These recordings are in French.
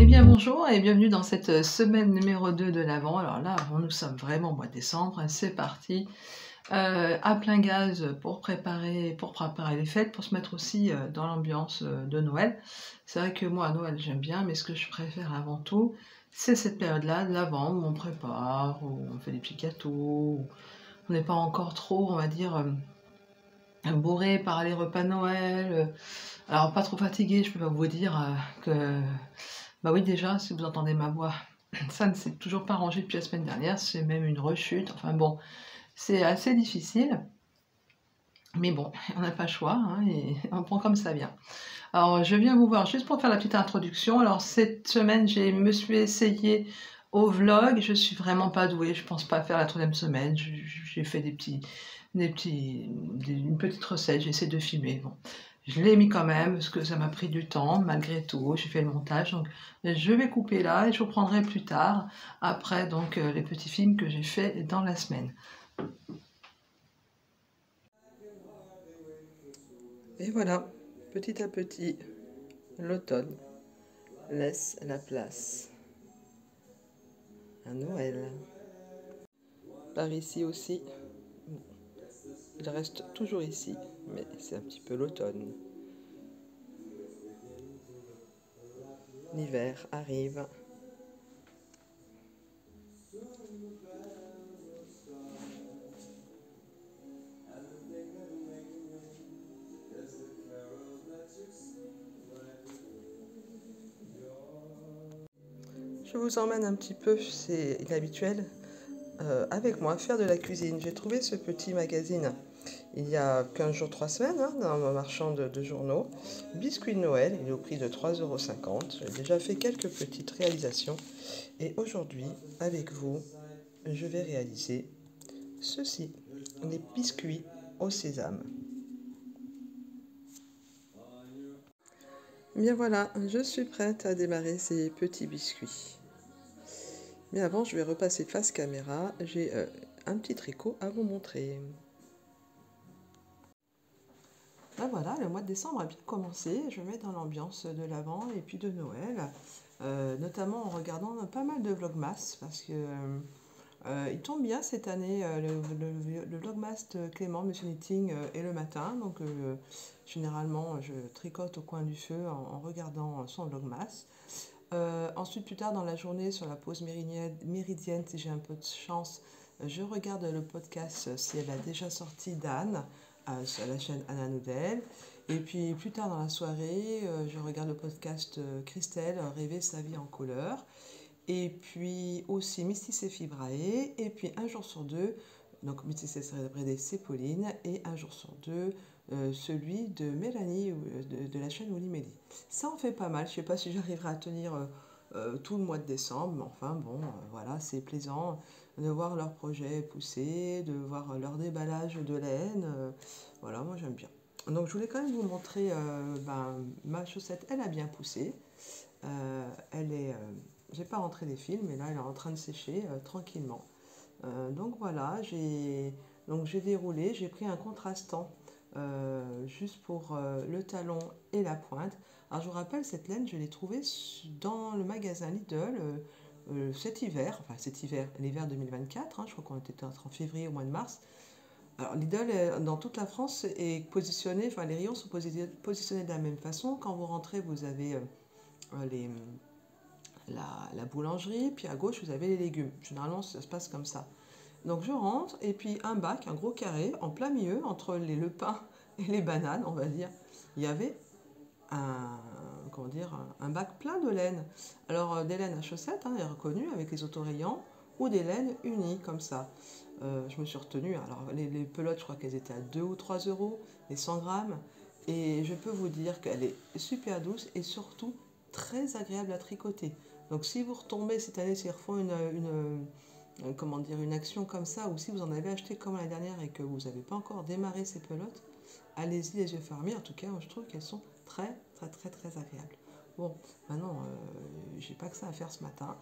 bien bonjour et bienvenue dans cette semaine numéro 2 de l'Avent. Alors là, nous sommes vraiment au mois de décembre, c'est parti, à plein gaz pour préparer les fêtes, pour se mettre aussi dans l'ambiance de Noël. C'est vrai que moi, à Noël, j'aime bien, mais ce que je préfère avant tout, c'est cette période-là de l'Avent où on prépare, où on fait des petits gâteaux, où on n'est pas encore trop, on va dire, bourré par les repas de Noël. Alors, pas trop fatigué, je peux pas vous dire que... Bah oui, déjà, si vous entendez ma voix, ça ne s'est toujours pas rangé depuis la semaine dernière, c'est même une rechute. Enfin bon, c'est assez difficile, mais bon, on n'a pas le choix, hein, et on prend comme ça vient. Alors, je viens vous voir juste pour faire la petite introduction. Alors, cette semaine, je me suis essayée au vlog. Je suis vraiment pas douée, je pense pas faire la troisième semaine. J'ai fait une petite recette, j'ai essayé de filmer. Bon, je l'ai mis quand même parce que ça m'a pris du temps, malgré tout. J'ai fait le montage, donc je vais couper là et je vous reprendrai plus tard, après donc les petits films que j'ai fait dans la semaine. Et voilà, petit à petit, l'automne laisse la place à Noël. Par ici aussi, il reste toujours ici, mais c'est un petit peu l'automne. L'hiver arrive. Je vous emmène un petit peu, c'est inhabituel, avec moi faire de la cuisine. J'ai trouvé ce petit magazine il y a 15 jours, 3 semaines, hein, dans mon marchand de journaux. Biscuit de Noël, il est au prix de 3,50 €. J'ai déjà fait quelques petites réalisations. Et aujourd'hui, avec vous, je vais réaliser ceci, les biscuits au sésame. Bien voilà, je suis prête à démarrer ces petits biscuits. Mais avant, je vais repasser face caméra. J'ai un petit tricot à vous montrer. Ben voilà, le mois de décembre a bien commencé. Je vais dans l'ambiance de l'Avent et puis de Noël, notamment en regardant pas mal de Vlogmas parce que il tombe bien cette année. Le Vlogmas Clément, Monsieur Knitting, est le matin, donc généralement je tricote au coin du feu en regardant son Vlogmas. Ensuite, plus tard dans la journée, sur la pause méridienne, si j'ai un peu de chance, je regarde le podcast si elle a déjà sorti d'Anne sur la chaîne Anna Noudel. Et puis plus tard dans la soirée, je regarde le podcast Christelle, Rêver sa vie en couleur. Et puis aussi Mystis et Fibrae. Et puis un jour sur deux, donc Mystis et Fibrae, c'est Pauline. Et un jour sur deux, celui de Mélanie de la chaîne Oli Mélie. Ça en fait pas mal. Je sais pas si j'arriverai à tenir tout le mois de décembre, mais enfin bon, voilà, c'est plaisant de voir leurs projets pousser, de voir leur déballage de laine. Voilà, moi j'aime bien. Donc je voulais quand même vous montrer, ma chaussette, elle a bien poussé. Elle est, j'ai pas rentré les fils, mais là elle est en train de sécher tranquillement. Donc voilà, j'ai déroulé, j'ai pris un contrastant juste pour le talon et la pointe. Alors je vous rappelle, cette laine, je l'ai trouvée dans le magasin Lidl cet hiver, l'hiver 2024, hein, je crois qu'on était en février au mois de mars. Alors Lidl, dans toute la France, est positionné, enfin les rayons sont positionnés de la même façon. Quand vous rentrez, vous avez les, la boulangerie, puis à gauche, vous avez les légumes. Généralement, ça se passe comme ça. Donc je rentre, et puis un bac, un gros carré, en plein milieu, entre le pain et les bananes, on va dire, il y avait comment dire, un bac plein de laine. Alors des laines à chaussettes, hein, reconnues avec les autorayants, ou des laines unies, comme ça. Je me suis retenue, alors les pelotes, je crois qu'elles étaient à 2 ou 3 euros, les 100 grammes, et je peux vous dire qu'elle est super douce, et surtout très agréable à tricoter. Donc si vous retombez cette année, s'ils refont comment dire, une action comme ça, ou si vous en avez acheté comme l'année dernière et que vous n'avez pas encore démarré ces pelotes, allez-y les yeux fermés. En tout cas, je trouve qu'elles sont très agréables. Bon, maintenant, j'ai pas que ça à faire ce matin.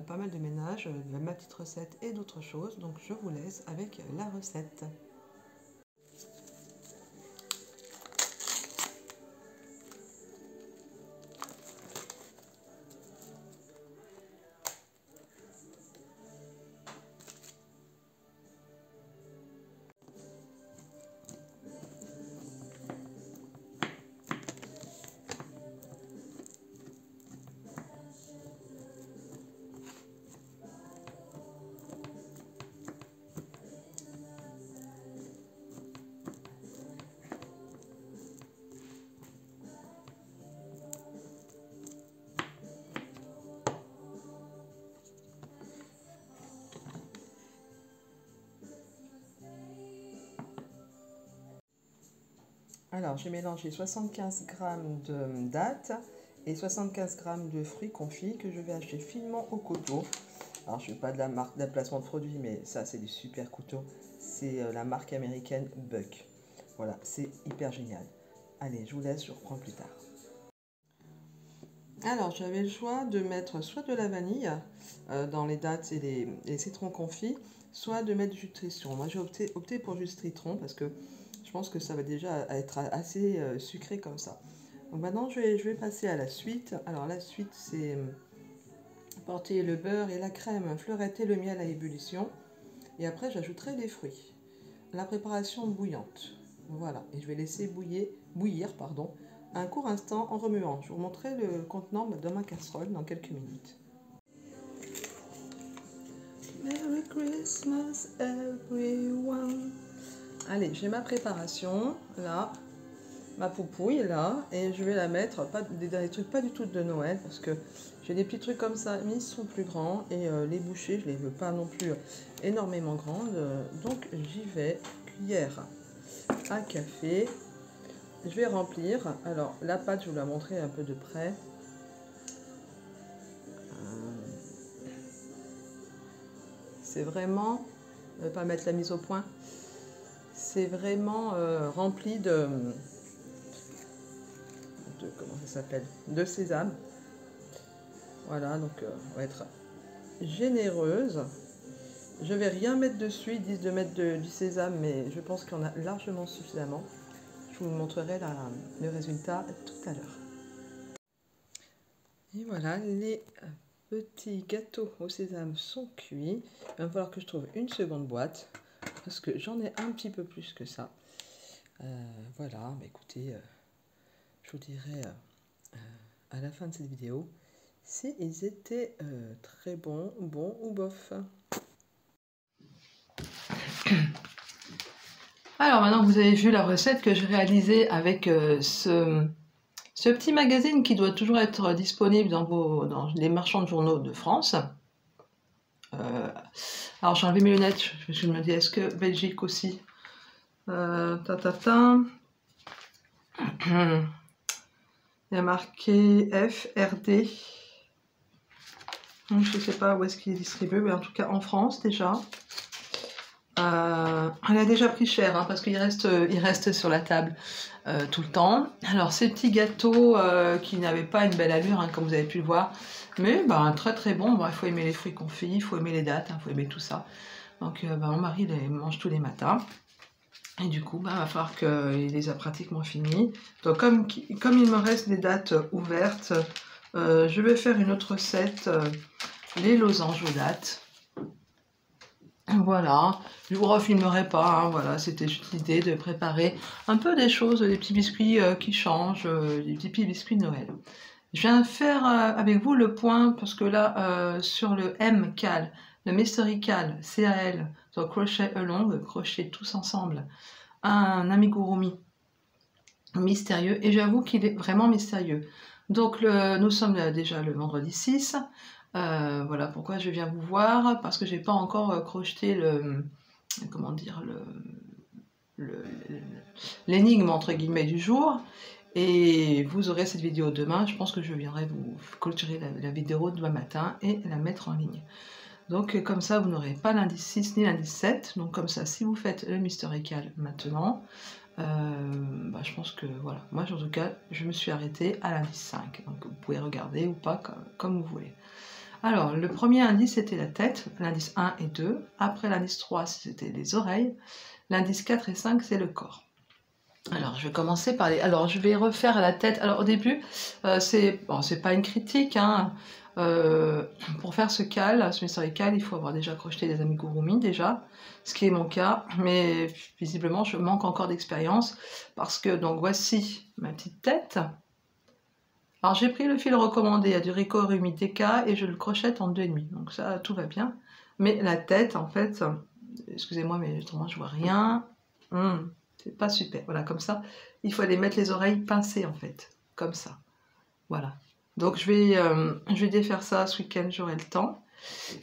Pas mal de ménage, ma petite recette et d'autres choses. Donc je vous laisse avec la recette. Alors, j'ai mélangé 75 g de dattes et 75 g de fruits confits que je vais acheter finement au couteau. Alors, je ne fais pas de la marque d'emplacement de produit, mais ça, c'est des super couteaux. C'est la marque américaine Buck. Voilà, c'est hyper génial. Allez, je vous laisse, je reprends plus tard. Alors, j'avais le choix de mettre soit de la vanille dans les dattes et les citrons confits, soit de mettre du jus de citron. Moi, j'ai opté pour jus de citron parce que je pense que ça va déjà être assez sucré comme ça. Donc maintenant, je vais passer à la suite. Alors, la suite, c'est porter le beurre et la crème, fleuretter le miel à ébullition. Et après, j'ajouterai les fruits. La préparation bouillante. Voilà, et je vais laisser bouillir un court instant en remuant. Je vous montrerai le contenant de ma casserole dans quelques minutes. Merry Christmas everyone. Allez, j'ai ma préparation là, ma poupouille là, et je vais la mettre dans des trucs pas du tout de Noël parce que j'ai des petits trucs comme ça, mais ils sont plus grands et les bouchées, je les veux pas non plus énormément grandes. Donc j'y vais, cuillère à café. Je vais remplir. Alors la pâte, je vais vous la montrer un peu de près. C'est vraiment, ne pas mettre la mise au point. C'est vraiment rempli de comment ça s'appelle, de sésame. Voilà, donc on va être généreuse. Je vais rien mettre dessus, ils disent de mettre du sésame, mais je pense qu'il y en a largement suffisamment. Je vous montrerai le résultat tout à l'heure. Et voilà, les petits gâteaux au sésame sont cuits. Il va falloir que je trouve une seconde boîte, parce que j'en ai un petit peu plus que ça. Voilà, bah écoutez, je vous dirai à la fin de cette vidéo si ils étaient très bons ou bof. Alors maintenant que vous avez vu la recette que j'ai réalisée avec ce petit magazine qui doit toujours être disponible dans les marchands de journaux de France. Alors j'ai enlevé mes lunettes, je me dis est-ce que Belgique aussi Il y a marqué FRD. Je ne sais pas où est-ce qu'il est distribué, mais en tout cas en France déjà. Elle a déjà pris cher hein, parce qu'il reste sur la table tout le temps. Alors ces petits gâteaux qui n'avaient pas une belle allure hein, comme vous avez pu le voir, mais très très bon. Il faut aimer les fruits confits, il faut aimer les dattes, il faut aimer tout ça. Donc mon mari les mange tous les matins. Et du coup, va falloir qu'il les a pratiquement finis. Donc comme il me reste des dattes ouvertes, je vais faire une autre recette, les losanges aux dattes. Voilà, je vous refilmerai pas, hein, voilà, c'était juste l'idée de préparer un peu des choses, des petits biscuits qui changent, des petits biscuits de Noël. Je viens faire avec vous le point, parce que là, sur le M-Cal, le Mystery Cal, CAL, donc crochet along, crochet tous ensemble, un amigurumi mystérieux, et j'avoue qu'il est vraiment mystérieux. Donc nous sommes déjà le vendredi 6, voilà pourquoi je viens vous voir, parce que j'ai pas encore crocheté l'énigme entre guillemets du jour, et vous aurez cette vidéo demain. Je pense que je viendrai vous clôturer la vidéo demain matin et la mettre en ligne. Donc comme ça vous n'aurez pas l'indice 6 ni l'indice 7, donc comme ça si vous faites le Mystery Cal maintenant, je pense que voilà, moi en tout cas je me suis arrêtée à l'indice 5, donc vous pouvez regarder ou pas comme vous voulez. Alors le premier indice c'était la tête, l'indice 1 et 2, après l'indice 3 c'était les oreilles, l'indice 4 et 5 c'est le corps. Alors je vais commencer par alors je vais refaire la tête. Alors au début c'est pas une critique hein. Pour faire ce Mystery Cal, il faut avoir déjà crocheté des amigurumi déjà, ce qui est mon cas, mais visiblement je manque encore d'expérience parce que donc voici ma petite tête. Alors j'ai pris le fil recommandé à du Ricco-Rumi TK et je le crochette en 2,5, donc ça tout va bien. Mais la tête en fait, excusez-moi mais autrement je vois rien, c'est pas super. Voilà comme ça, il faut aller mettre les oreilles pincées en fait, comme ça. Voilà. Donc je vais défaire ça ce week-end, j'aurai le temps.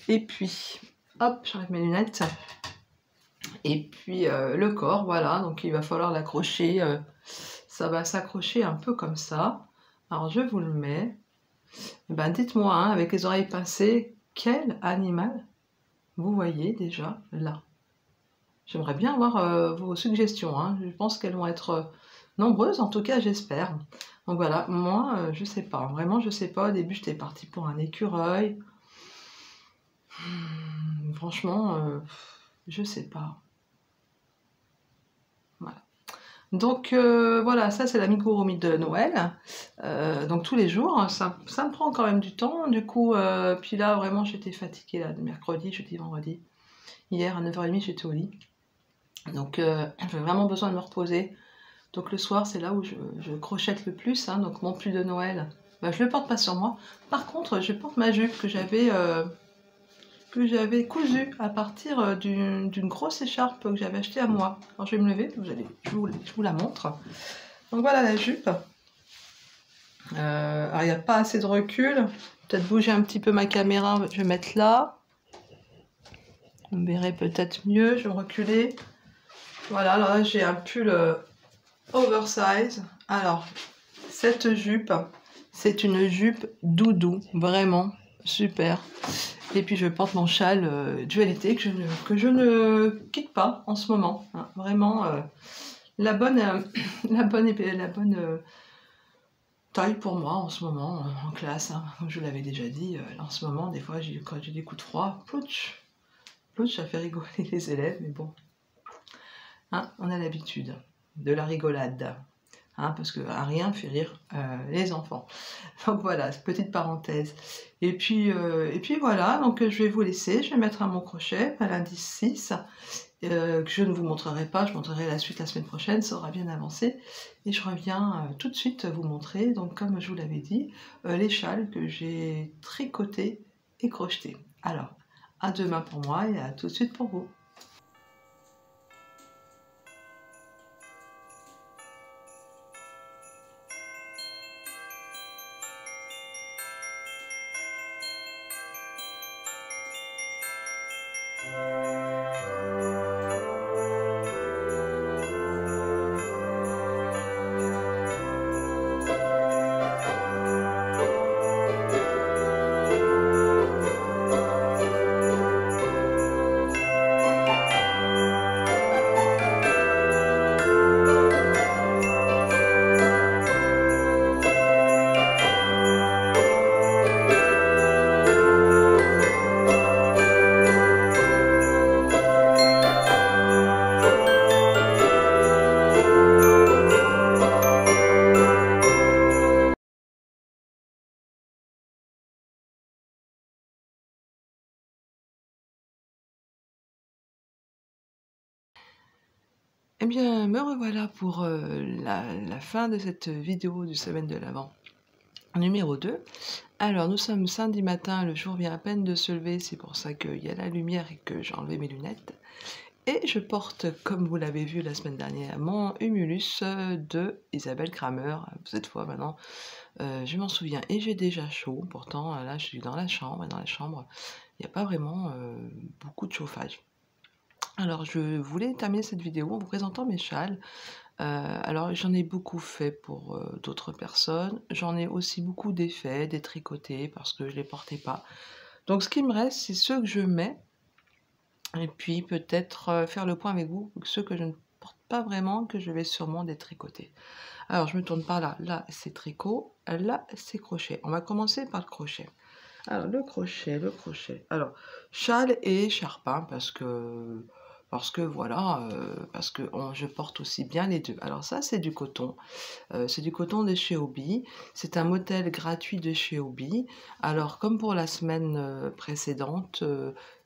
Et puis, hop, j'enlève mes lunettes. Et puis le corps, voilà, donc il va falloir l'accrocher ça va s'accrocher un peu comme ça. Alors je vous le mets. Ben, dites-moi, hein, avec les oreilles pincées, quel animal vous voyez déjà là? J'aimerais bien avoir vos suggestions, hein. Je pense qu'elles vont être nombreuses, en tout cas j'espère. Donc voilà, moi je sais pas, vraiment je sais pas. Au début j'étais partie pour un écureuil. Franchement, je sais pas. Voilà. Donc voilà, ça c'est la Migurumi de Noël. Donc tous les jours, ça me prend quand même du temps. Du coup, puis là vraiment j'étais fatiguée là, de mercredi, jeudi, vendredi. Hier à 9h30 j'étais au lit. Donc j'ai vraiment besoin de me reposer. Donc le soir c'est là où je crochette le plus. Hein. Donc mon pull de Noël, bah, je le porte pas sur moi. Par contre je porte ma jupe que j'avais cousue à partir d'une grosse écharpe que j'avais achetée à moi. Alors je vais me lever, je vous la montre. Donc voilà la jupe. Alors il n'y a pas assez de recul. Peut-être bouger un petit peu ma caméra, je vais mettre là. Vous me verrez peut-être mieux, je vais me reculer. Voilà, alors là j'ai un pull oversize. Alors, cette jupe, c'est une jupe doudou, vraiment super. Et puis je porte mon châle dualité que je ne quitte pas en ce moment. Hein. Vraiment la bonne taille pour moi en ce moment en classe. Hein. Comme je l'avais déjà dit, en ce moment, des fois, quand j'ai des coups de froid, plouch, ça fait rigoler les élèves, mais bon. Hein, on a l'habitude de la rigolade. Hein, parce que rien fait rire les enfants. Donc voilà, petite parenthèse. Et puis voilà, donc je vais vous laisser, je vais mettre à mon crochet à l'indice 6, que je ne vous montrerai pas, je montrerai la suite la semaine prochaine, ça aura bien avancé. Et je reviens tout de suite vous montrer, donc comme je vous l'avais dit, les châles que j'ai tricotés et crochetés. Alors, à demain pour moi et à tout de suite pour vous. Eh bien, me revoilà pour la fin de cette vidéo du semaine de l'Avent numéro 2. Alors, nous sommes samedi matin, le jour vient à peine de se lever, c'est pour ça qu'il y a la lumière et que j'ai enlevé mes lunettes. Et je porte, comme vous l'avez vu la semaine dernière, mon Humulus de Isabelle Kramer. Cette fois, maintenant, je m'en souviens et j'ai déjà chaud. Pourtant, là, je suis dans la chambre, et dans la chambre, il n'y a pas vraiment beaucoup de chauffage. Alors, je voulais terminer cette vidéo en vous présentant mes châles. Alors, j'en ai beaucoup fait pour d'autres personnes. J'en ai aussi beaucoup défaits, détricotés, parce que je ne les portais pas. Donc, ce qui me reste, c'est ceux que je mets. Et puis, peut-être faire le point avec vous, ceux que je ne porte pas vraiment, que je vais sûrement détricoter. Alors, je me tourne par là. Là, c'est tricot. Là, c'est crochet. On va commencer par le crochet. Alors, le crochet. Alors, châle et écharpe, hein, parce que voilà, je porte aussi bien les deux. Alors ça, c'est du coton. C'est du coton de chez Hobbii. C'est un modèle gratuit de chez Hobbii. Alors, comme pour la semaine précédente,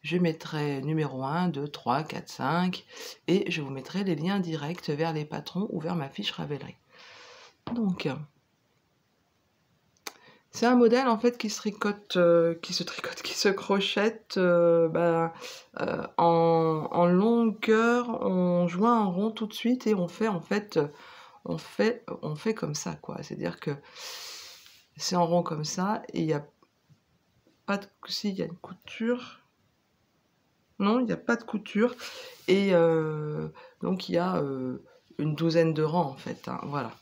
je mettrai numéro 1, 2, 3, 4, 5 et je vous mettrai les liens directs vers les patrons ou vers ma fiche Ravelry. Donc, c'est un modèle en fait qui se crochette en longueur, on joint en rond tout de suite et on fait en fait, on fait comme ça quoi. C'est-à-dire que c'est en rond comme ça et il n'y a pas de, si il y a une couture, non il n'y a pas de couture et donc il y a une douzaine de rangs en fait, hein, voilà.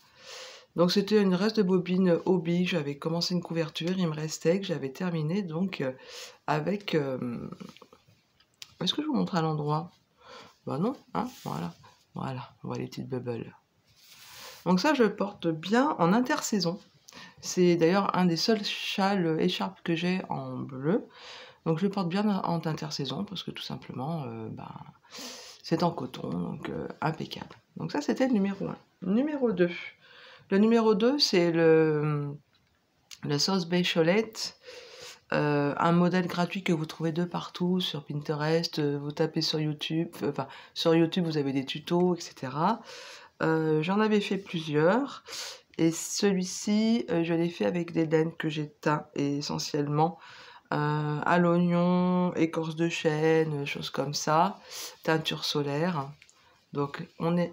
Donc c'était une reste de bobine hobby, j'avais commencé une couverture, il me restait que j'avais terminé donc avec... Est-ce que je vous montre à l'endroit? Bah non, hein, voilà. Voilà, on voit les petites bubbles. Donc ça, je le porte bien en intersaison. C'est d'ailleurs un des seuls châles écharpes que j'ai en bleu. Donc je le porte bien en intersaison parce que tout simplement, c'est en coton, donc impeccable. Donc ça, c'était le numéro 1. Numéro 2. Le numéro 2, c'est le South Bay Cholette. Un modèle gratuit que vous trouvez de partout, sur Pinterest, vous tapez sur YouTube, enfin sur YouTube vous avez des tutos, etc. J'en avais fait plusieurs, et celui-ci, je l'ai fait avec des laines que j'ai teint essentiellement à l'oignon, écorce de chêne, choses comme ça, teinture solaire. Donc il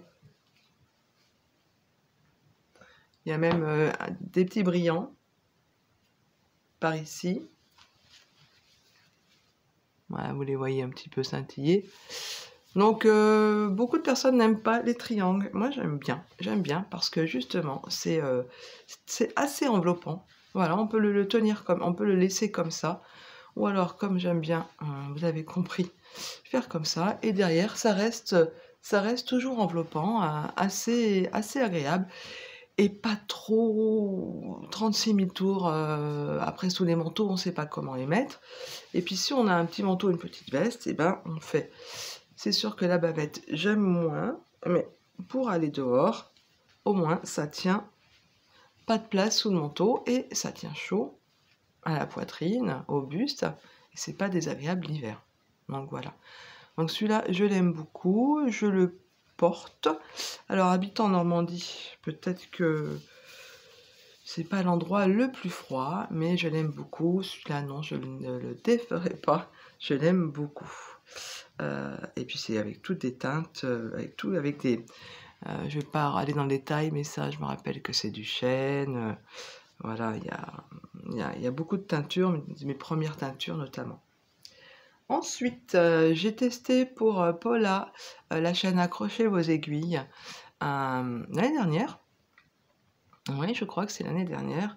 y a même des petits brillants par ici. Voilà, vous les voyez un petit peu scintiller. Donc, beaucoup de personnes n'aiment pas les triangles. Moi, j'aime bien parce que justement, c'est assez enveloppant. Voilà, on peut le tenir comme, on peut le laisser comme ça. Ou alors, comme j'aime bien, vous avez compris, faire comme ça. Et derrière, ça reste toujours enveloppant, assez agréable. Et pas trop 36 000 tours. Après, sous les manteaux, on ne sait pas comment les mettre. Et puis, si on a un petit manteau, une petite veste, et ben, on fait. C'est sûr que la bavette, j'aime moins, mais pour aller dehors, au moins, ça tient pas de place sous le manteau et ça tient chaud à la poitrine, au buste, et c'est pas désagréable l'hiver. Donc voilà. Donc celui-là, je l'aime beaucoup, je le porte. Alors, habitant en Normandie, peut-être que c'est pas l'endroit le plus froid, mais je l'aime beaucoup. Celui-là, non, je ne le déferai pas. Je l'aime beaucoup. Et puis c'est avec toutes des teintes, avec des... je vais pas aller dans le détail, mais ça, je me rappelle que c'est du chêne. Voilà, il y a beaucoup de teintures, mes premières teintures notamment. Ensuite, j'ai testé pour Paula la chaîne Accrochez vos aiguilles l'année dernière. Oui, je crois que c'est l'année dernière.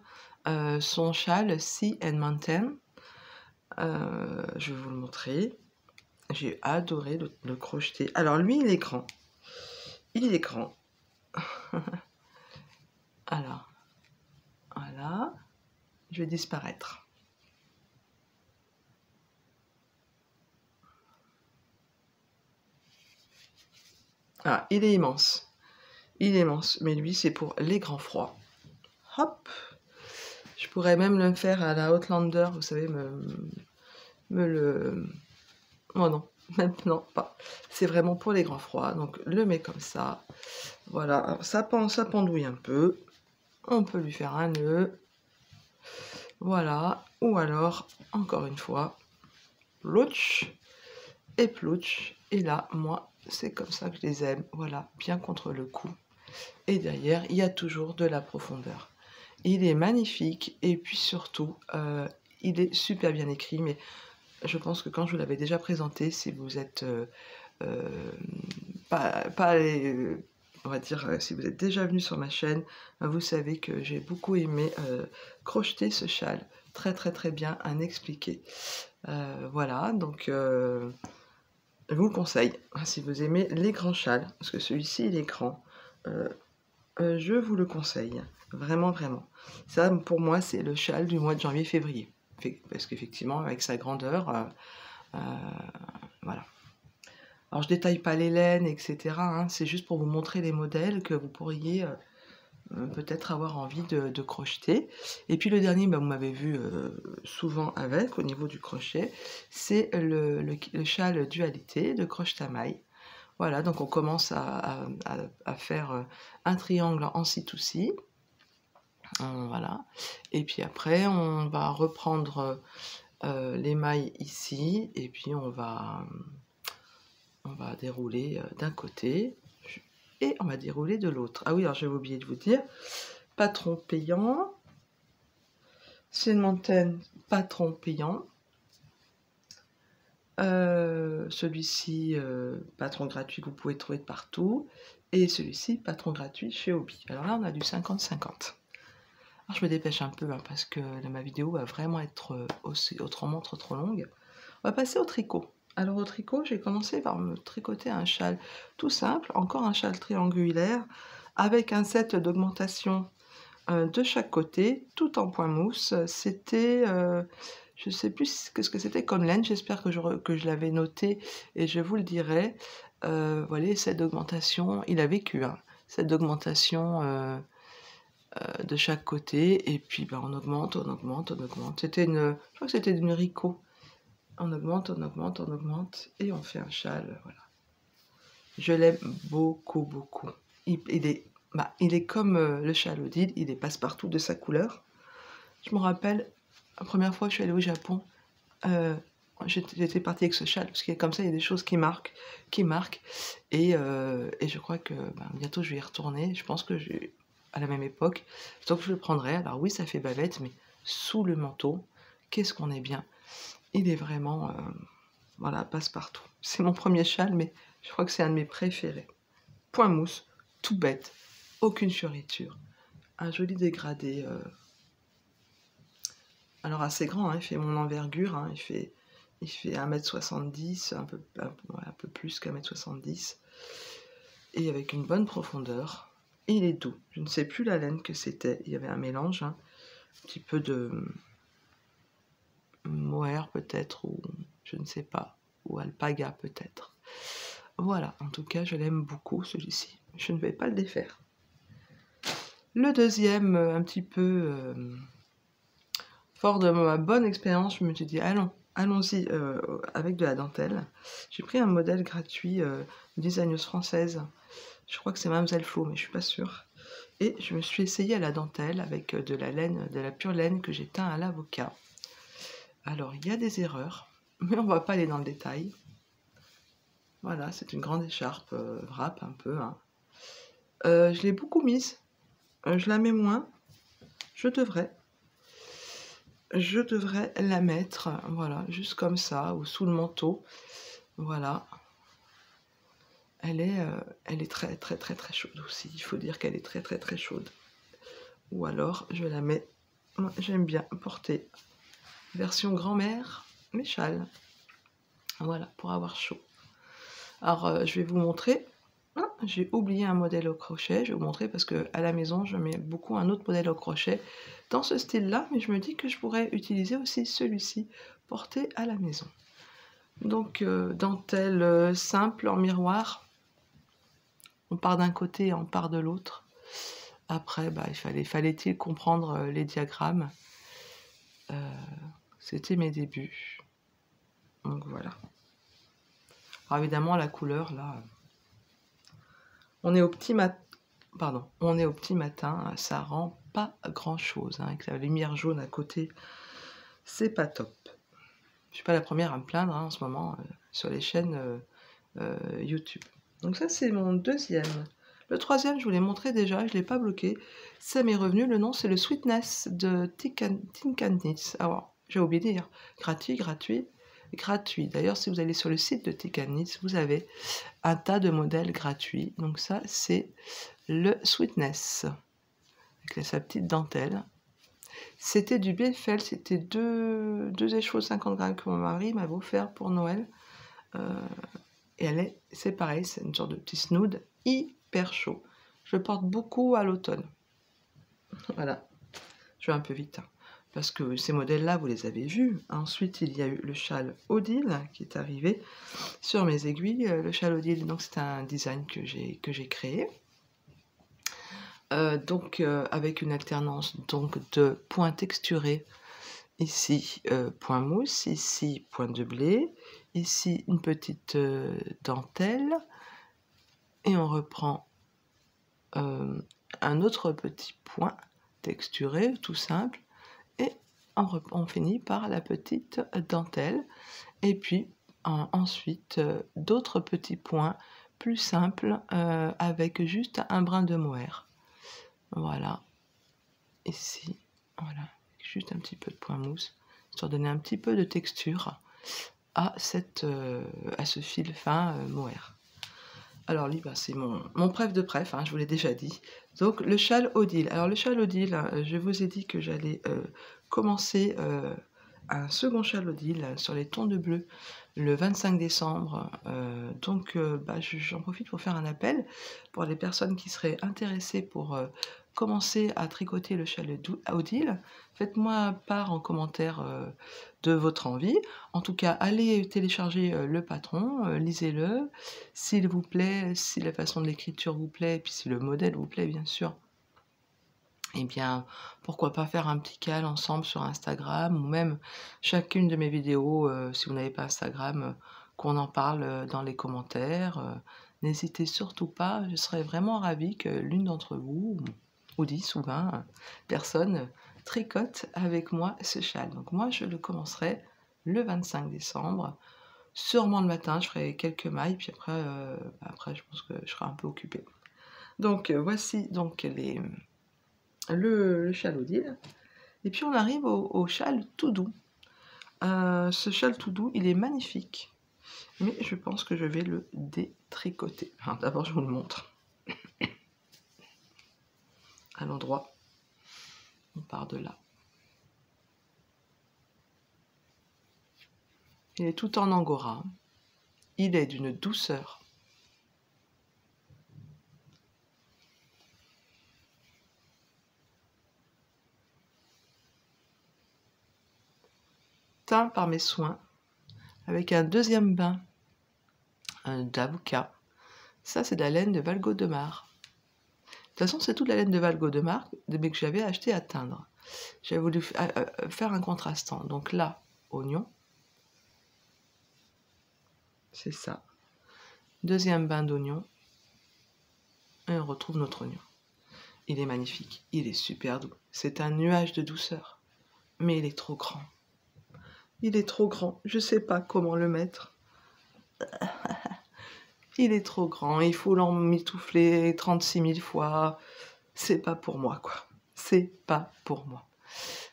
Son châle Sea and Mountain. Je vais vous le montrer. J'ai adoré le crocheter. Alors lui, il est grand. Il est grand. Alors, voilà. Je vais disparaître. Ah, il est immense. Il est immense. Mais lui, c'est pour les grands froids. Hop. Je pourrais même le faire à la Outlander, vous savez, me le... Oh non, maintenant pas. C'est vraiment pour les grands froids. Donc, le met comme ça. Voilà. Alors, ça pendouille un peu. On peut lui faire un nœud. Voilà. Ou alors, encore une fois, plouch et plouch. Et là, moi, c'est comme ça que je les aime. Voilà, bien contre le cou. Et derrière, il y a toujours de la profondeur. Il est magnifique. Et puis surtout, il est super bien écrit. Mais je pense que quand je vous l'avais déjà présenté, si vous êtes on va dire, si vous êtes déjà venu sur ma chaîne, vous savez que j'ai beaucoup aimé crocheter ce châle. Très très très bien à expliquer. Voilà, donc je vous le conseille, si vous aimez les grands châles, parce que celui-ci il est grand, je vous le conseille, vraiment vraiment. Ça pour moi c'est le châle du mois de janvier-février, parce qu'effectivement avec sa grandeur, voilà. Alors je détaille pas les laines, etc. Hein, c'est juste pour vous montrer les modèles que vous pourriez peut-être avoir envie de crocheter. Et puis le dernier, vous m'avez vu souvent avec, au niveau du crochet, c'est le châle dualité de Croche-Tamaille. Voilà, donc on commence à faire un triangle en ci-tout-ci. Voilà. Et puis après, on va reprendre les mailles ici, et puis on va dérouler d'un côté et on va dérouler de l'autre. Ah oui, alors j'avais oublié de vous dire, patron payant, c'est une montagne patron payant. Celui-ci, patron gratuit que vous pouvez trouver de partout. Et celui-ci, patron gratuit chez Hobby. Alors là, on a du 50-50. Alors je me dépêche un peu, hein, parce que ma vidéo va vraiment être autrement trop longue. On va passer au tricot. Alors au tricot, j'ai commencé par me tricoter un châle tout simple, encore un châle triangulaire, avec un set d'augmentation de chaque côté, tout en point mousse. C'était, je ne sais plus ce que c'était comme laine, j'espère que je l'avais noté et je vous le dirai. Voilà, cette augmentation, il a vécu, hein, cette augmentation de chaque côté, et puis ben, on augmente, on augmente, on augmente. Je crois que c'était d'une Rico. On augmente, on augmente, on augmente, et on fait un châle, voilà. Je l'aime beaucoup, beaucoup. Il est comme le châle Odile, il est passe-partout de sa couleur. Je me rappelle, la première fois que je suis allée au Japon, j'étais partie avec ce châle, parce que comme ça, il y a des choses qui marquent, et je crois que bientôt je vais y retourner. Je pense que à la même époque, donc je le prendrai. Alors oui, ça fait bavette, mais sous le manteau, qu'est-ce qu'on est bien. Il est vraiment, voilà, passe-partout. C'est mon premier châle, mais je crois que c'est un de mes préférés. Point mousse, tout bête, aucune fioriture, un joli dégradé. Alors assez grand, hein, il fait mon envergure, hein, il fait 1,70 m, un peu plus qu'1,70 m, et avec une bonne profondeur. Et il est doux. Je ne sais plus la laine que c'était. Il y avait un mélange, hein, un petit peu de mohair peut-être, ou je ne sais pas, ou alpaga peut-être. Voilà, en tout cas, je l'aime beaucoup celui-ci. Je ne vais pas le défaire. Le deuxième, un petit peu fort de ma bonne expérience, je me suis dit, allons-y avec de la dentelle. J'ai pris un modèle gratuit, designeuse française. Je crois que c'est Mademoiselle Flo, mais je suis pas sûre. Et je me suis essayée à la dentelle avec de la laine, de la pure laine que j'ai teint à l'avocat. Alors, il y a des erreurs, mais on va pas aller dans le détail. Voilà, c'est une grande écharpe wrap un peu, hein. Je l'ai beaucoup mise. Je la mets moins. Je devrais la mettre, voilà, juste comme ça, ou sous le manteau. Voilà. Elle est très très très très chaude aussi. Il faut dire qu'elle est très très très chaude. Ou alors, je la mets. Moi, j'aime bien porter version grand-mère, mes châles. Voilà, pour avoir chaud. Alors, je vais vous montrer. Ah, j'ai oublié un modèle au crochet. Je vais vous montrer parce que à la maison, je mets beaucoup un autre modèle au crochet dans ce style-là, mais je me dis que je pourrais utiliser aussi celui-ci porté à la maison. Donc, dentelle simple en miroir. On part d'un côté et on part de l'autre. Après, fallait-il comprendre les diagrammes. C'était mes débuts. Donc voilà. Alors évidemment, la couleur, là, on est au petit matin, ça rend pas grand-chose, hein, avec la lumière jaune à côté, c'est pas top. Je suis pas la première à me plaindre, hein, en ce moment sur les chaînes YouTube. Donc ça, c'est mon deuxième. Le troisième, je vous l'ai montré déjà, je l'ai pas bloqué. Ça m'est revenu, le nom, c'est le Sweetness de Tinkanis. Alors, j'ai oublié de dire, gratuit. D'ailleurs, si vous allez sur le site de Tinkanis, vous avez un tas de modèles gratuits. Donc ça, c'est le Sweetness, avec sa petite dentelle. C'était du BFL, c'était deux échos 50 grammes que mon mari m'avait offert pour Noël. Et c'est pareil, c'est une sorte de petit snood hyper chaud. Je le porte beaucoup à l'automne. Voilà, je vais un peu vite, hein, parce que ces modèles-là, vous les avez vus. Ensuite, il y a eu le châle Odile qui est arrivé sur mes aiguilles. Le châle Odile, donc c'est un design que j'ai créé. Avec une alternance donc de points texturés. Ici, point mousse, ici, point de blé, ici, une petite dentelle, et on reprend un autre petit point texturé, tout simple, et on finit par la petite dentelle, et puis ensuite, d'autres petits points plus simples, avec juste un brin de mohair. Voilà, ici, voilà. Juste un petit peu de point mousse, histoire de donner un petit peu de texture à ce fil fin mohair. Alors lui, bah, c'est mon préf de préf, hein, je vous l'ai déjà dit. Donc le châle Odile. Alors le châle Odile, je vous ai dit que j'allais commencer un second châle Odile sur les tons de bleu le 25 décembre. Bah, j'en profite pour faire un appel pour les personnes qui seraient intéressées pour commencer à tricoter le châle Odile. Faites-moi part en commentaire de votre envie. En tout cas, allez télécharger le patron, lisez-le, s'il vous plaît, si la façon de l'écriture vous plaît, et puis si le modèle vous plaît, bien sûr. Eh bien, pourquoi pas faire un petit call ensemble sur Instagram, ou même chacune de mes vidéos, si vous n'avez pas Instagram, qu'on en parle dans les commentaires. N'hésitez surtout pas, je serais vraiment ravie que l'une d'entre vous, ou 10 ou 20 personnes, tricote avec moi ce châle. Donc moi, je le commencerai le 25 décembre. Sûrement le matin, je ferai quelques mailles, puis après je pense que je serai un peu occupée. Donc voici donc le châle Odile. Et puis on arrive au châle tout doux. Ce châle tout doux, il est magnifique. Mais je pense que je vais le détricoter. Alors, d'abord, je vous le montre. À l'endroit, on part de là. Il est tout en angora. Il est d'une douceur. Teint par mes soins, avec un deuxième bain d'avocat. Ça, c'est de la laine de Valgaudemar. De toute façon, c'est toute la laine de Valgaudemar, mais que j'avais acheté à teindre. J'avais voulu faire un contrastant. Donc là, oignon. C'est ça. Deuxième bain d'oignon. Et on retrouve notre oignon. Il est magnifique. Il est super doux. C'est un nuage de douceur. Mais il est trop grand. Il est trop grand. Je ne sais pas comment le mettre. Il est trop grand. Il faut l'emmitoufler 36 000 fois. C'est pas pour moi, quoi. C'est pas pour moi.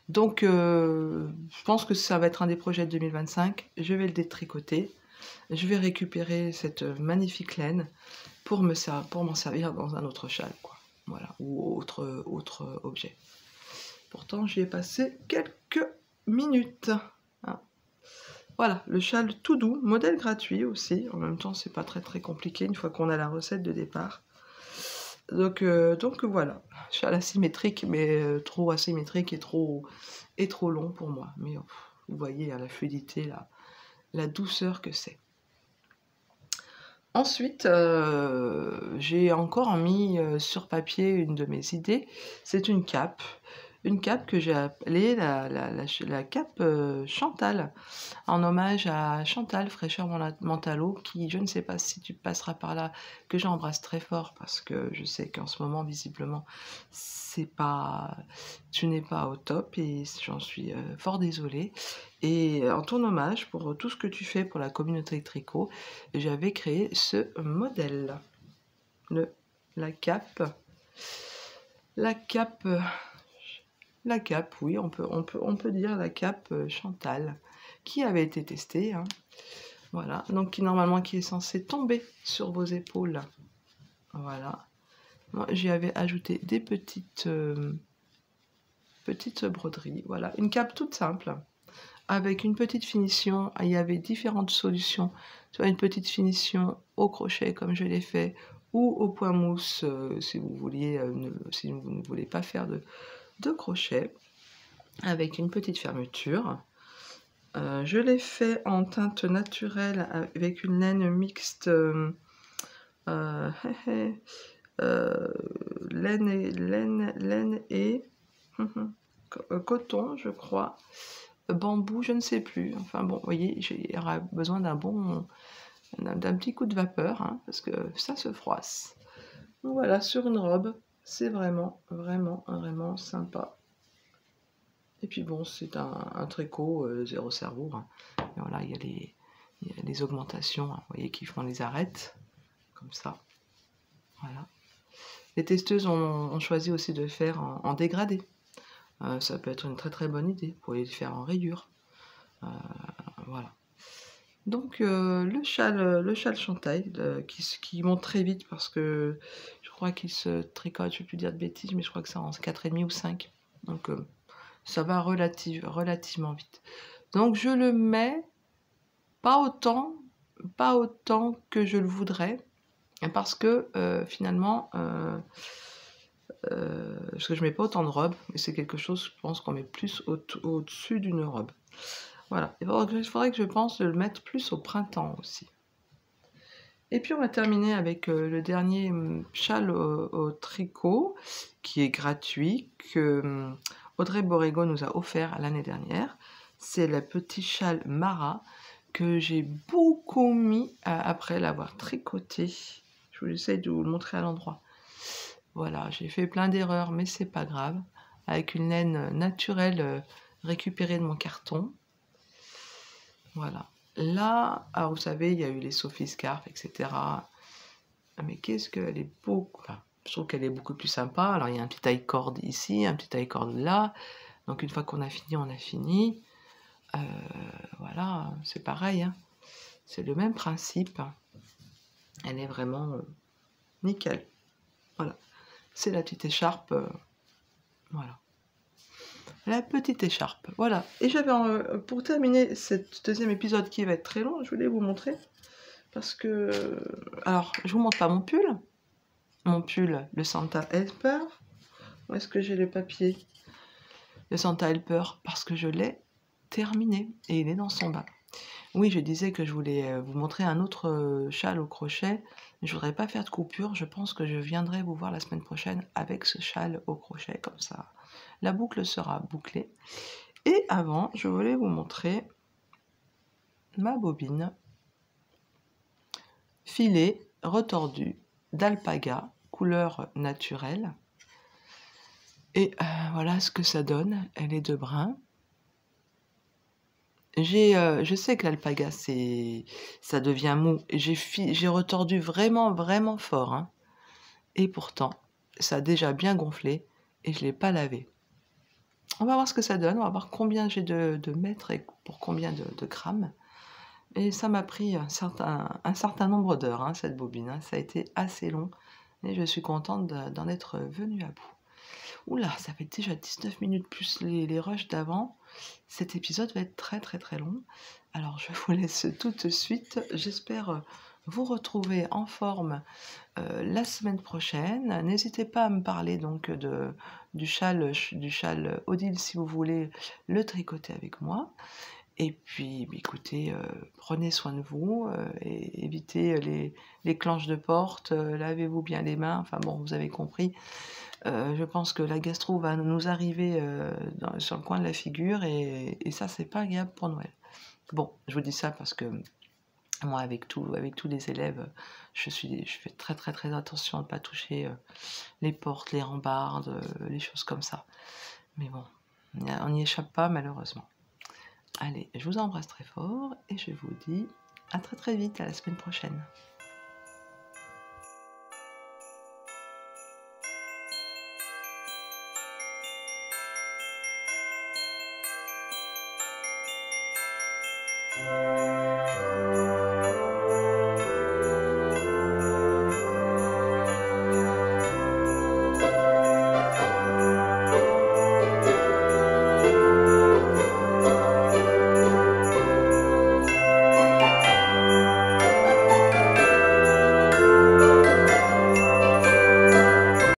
Donc, je pense que ça va être un des projets de 2025. Je vais le détricoter. Je vais récupérer cette magnifique laine pour m'en servir dans un autre châle, quoi. Voilà, ou autre objet. Pourtant, j'y ai passé quelques minutes. Hein. Voilà, le châle tout doux, modèle gratuit aussi. En même temps, c'est pas très compliqué une fois qu'on a la recette de départ. Donc voilà, châle asymétrique, mais trop asymétrique et trop long pour moi. Mais vous voyez la fluidité, la douceur que c'est. Ensuite, j'ai encore mis sur papier une de mes idées. C'est une cape que j'ai appelée la cape Chantal, en hommage à Chantal Fraîcheur Mentalo, qui, je ne sais pas si tu passeras par là, que j'embrasse très fort, parce que je sais qu'en ce moment, visiblement, tu n'es pas au top, et j'en suis fort désolée. Et en ton hommage, pour tout ce que tu fais pour la communauté de tricot, j'avais créé ce modèle. La cape, oui, on peut dire la cape Chantal, qui avait été testée. Hein. Voilà, donc qui est censée tomber sur vos épaules. Voilà. Moi, j'y avais ajouté des petites broderies. Voilà, une cape toute simple, avec une petite finition. Il y avait différentes solutions, soit une petite finition au crochet comme je l'ai fait, ou au point mousse si vous ne voulez pas faire de crochet, avec une petite fermeture. Je l'ai fait en teinte naturelle avec une laine mixte laine et coton, je crois, bambou, je ne sais plus. Enfin bon, vous voyez, j'aurai besoin d'un petit coup de vapeur, hein, parce que ça se froisse. Donc voilà, sur une robe, c'est vraiment sympa. Et puis bon, c'est un tricot zéro cerveau. Hein. Et voilà, il y a les augmentations, hein, vous voyez, qui font les arêtes, comme ça. Voilà. Les testeuses ont choisi aussi de faire en dégradé. Ça peut être une très bonne idée. Vous pouvez le faire en rayure. Voilà. Donc le châle chantail qui monte très vite parce que je crois qu'il se tricote, je ne vais plus dire de bêtises, mais je crois que c'est en 4,5 ou 5. Donc ça va relativement vite. Donc je le mets pas autant, pas autant que je le voudrais, parce que finalement, parce que je mets pas autant de robes, et c'est quelque chose, je pense, qu'on met plus au-dessus d'une robe. Voilà, il faudrait que je pense de le mettre plus au printemps aussi. Et puis on va terminer avec le dernier châle au tricot, qui est gratuit, que Audrey Borrego nous a offert l'année dernière. C'est le petit châle Mara, que j'ai beaucoup mis après l'avoir tricoté. Je vous essaye de vous le montrer à l'endroit. Voilà, j'ai fait plein d'erreurs, mais c'est pas grave. Avec une laine naturelle récupérée de mon carton. Voilà. Là, alors vous savez, il y a eu les Sophie Scarf, etc. Mais qu'est-ce qu'elle est beau, enfin, je trouve qu'elle est beaucoup plus sympa. Alors il y a un petit taille corde ici, un petit taille corde là. Donc une fois qu'on a fini, on a fini. Voilà, c'est pareil, hein. C'est le même principe. Elle est vraiment nickel. Voilà, c'est la petite écharpe. Voilà. La petite écharpe, voilà. Et j'avais, pour terminer cet deuxième épisode qui va être très long, je voulais vous montrer. Parce que, alors, je vous montre pas mon pull. Mon pull, le Santa Helper. Où est-ce que j'ai le papier? Le Santa Helper, parce que je l'ai terminé. Et il est dans son bas. Oui, je disais que je voulais vous montrer un autre châle au crochet. Je voudrais pas faire de coupure. Je pense que je viendrai vous voir la semaine prochaine avec ce châle au crochet, comme ça. La boucle sera bouclée. Et avant, je voulais vous montrer ma bobine filet retordu d'alpaga, couleur naturelle. Et voilà ce que ça donne. Elle est de brun. Je sais que l'alpaga, ça devient mou. J'ai retordu vraiment, vraiment fort, hein. Et pourtant, ça a déjà bien gonflé et je ne l'ai pas lavé. On va voir ce que ça donne. On va voir combien j'ai de mètres et pour combien de grammes. Et ça m'a pris un certain nombre d'heures, hein, cette bobine. Hein. Ça a été assez long. Et je suis contente d'en être venue à bout. Oula, ça fait déjà 19 minutes plus les rushs d'avant. Cet épisode va être très très très long. Alors je vous laisse tout de suite. J'espère vous retrouver en forme la semaine prochaine. N'hésitez pas à me parler donc du châle Odile si vous voulez le tricoter avec moi. Et puis, écoutez, prenez soin de vous, et évitez les clenches de porte, lavez-vous bien les mains, enfin bon, vous avez compris. Je pense que la gastro va nous arriver sur le coin de la figure, et ça, c'est pas agréable pour Noël. Bon, je vous dis ça parce que moi, avec tous les élèves, je fais très très très attention à ne pas toucher les portes, les rambardes, les choses comme ça. Mais bon, on n'y échappe pas malheureusement. Allez, je vous embrasse très fort et je vous dis à très très vite, à la semaine prochaine.